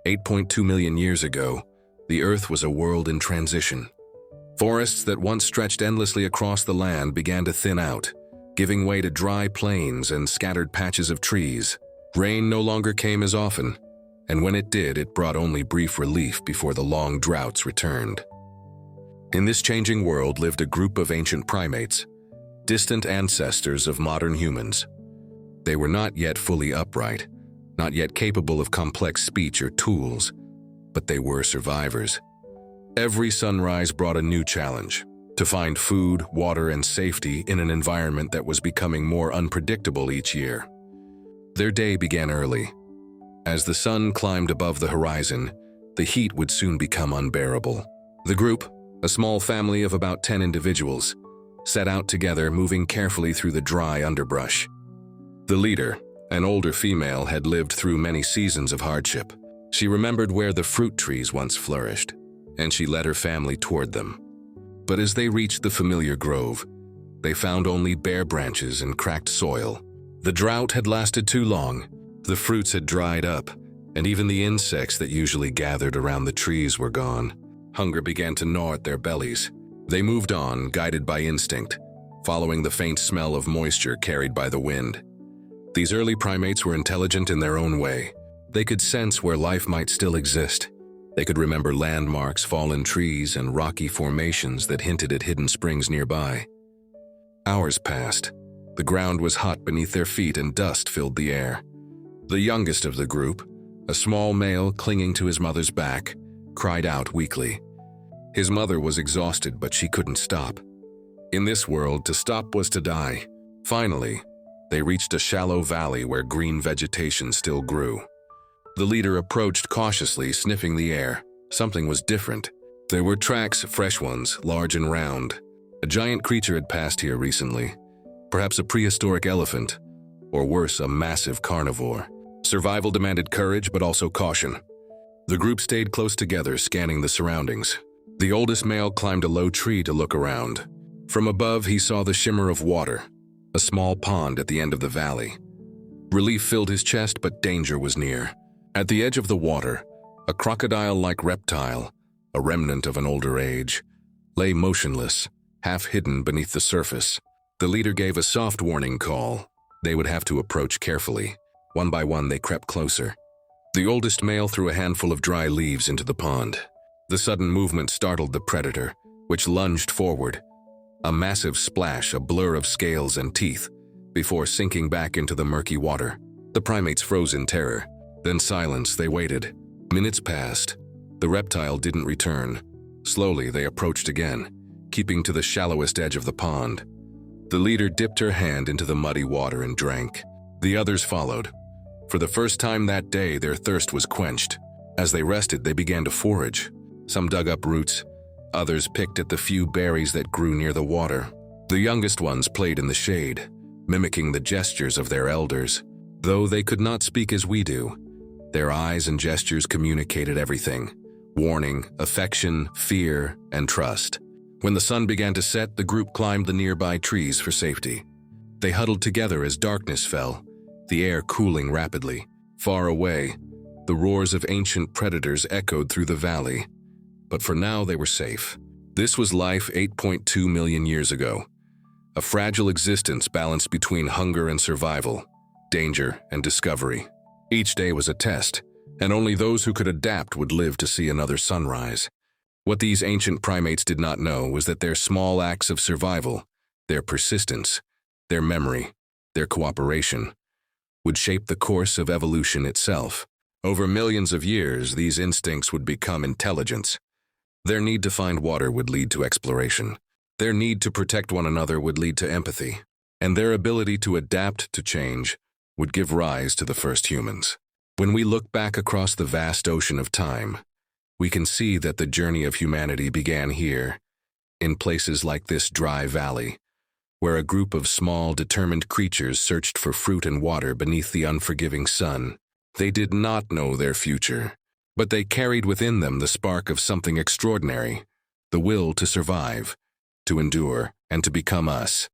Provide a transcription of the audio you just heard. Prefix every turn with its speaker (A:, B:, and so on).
A: 8.2 million years ago, the Earth was a world in transition. Forests that once stretched endlessly across the land began to thin out, giving way to dry plains and scattered patches of trees. Rain no longer came as often, and when it did, it brought only brief relief before the long droughts returned. In this changing world lived a group of ancient primates, distant ancestors of modern humans. They were not yet fully upright, not yet capable of complex speech or tools, but they were survivors. Every sunrise brought a new challenge: to find food, water, and safety in an environment that was becoming more unpredictable each year. Their day began early. As the sun climbed above the horizon, the heat would soon become unbearable. The group, a small family of about 10 individuals, set out together, moving carefully through the dry underbrush. The leader, an older female, had lived through many seasons of hardship. She remembered where the fruit trees once flourished, and she led her family toward them. But as they reached the familiar grove, they found only bare branches and cracked soil. The drought had lasted too long, the fruits had dried up, and even the insects that usually gathered around the trees were gone. Hunger began to gnaw at their bellies. They moved on, guided by instinct, following the faint smell of moisture carried by the wind. These early primates were intelligent in their own way. They could sense where life might still exist. They could remember landmarks, fallen trees, and rocky formations that hinted at hidden springs nearby. Hours passed. The ground was hot beneath their feet and dust filled the air. The youngest of the group, a small male clinging to his mother's back, cried out weakly. His mother was exhausted, but she couldn't stop. In this world, to stop was to die. Finally, they reached a shallow valley where green vegetation still grew. The leader approached cautiously, sniffing the air. Something was different. There were tracks, fresh ones, large and round. A giant creature had passed here recently. Perhaps a prehistoric elephant, or worse, a massive carnivore. Survival demanded courage, but also caution. The group stayed close together, scanning the surroundings. The oldest male climbed a low tree to look around. From above, he saw the shimmer of water, a small pond at the end of the valley. Relief filled his chest, but danger was near. At the edge of the water, a crocodile-like reptile, a remnant of an older age, lay motionless, half hidden beneath the surface. The leader gave a soft warning call. They would have to approach carefully. One by one, they crept closer. The oldest male threw a handful of dry leaves into the pond. The sudden movement startled the predator, which lunged forward. A massive splash, a blur of scales and teeth, before sinking back into the murky water. The primates froze in terror. Then silence. They waited. Minutes passed. The reptile didn't return. Slowly, they approached again, keeping to the shallowest edge of the pond. The leader dipped her hand into the muddy water and drank. The others followed. For the first time that day, their thirst was quenched. As they rested, they began to forage. Some dug up roots. Others picked at the few berries that grew near the water. The youngest ones played in the shade, mimicking the gestures of their elders. Though they could not speak as we do, their eyes and gestures communicated everything: warning, affection, fear, and trust. When the sun began to set, the group climbed the nearby trees for safety. They huddled together as darkness fell, the air cooling rapidly. Far away, the roars of ancient predators echoed through the valley. But for now, they were safe. This was life 8.2 million years ago. A fragile existence balanced between hunger and survival, danger and discovery. Each day was a test, and only those who could adapt would live to see another sunrise. What these ancient primates did not know was that their small acts of survival, their persistence, their memory, their cooperation, would shape the course of evolution itself. Over millions of years, these instincts would become intelligence. Their need to find water would lead to exploration. Their need to protect one another would lead to empathy. And their ability to adapt to change would give rise to the first humans. When we look back across the vast ocean of time, we can see that the journey of humanity began here, in places like this dry valley, where a group of small, determined creatures searched for fruit and water beneath the unforgiving sun. They did not know their future, but they carried within them the spark of something extraordinary: the will to survive, to endure, and to become us.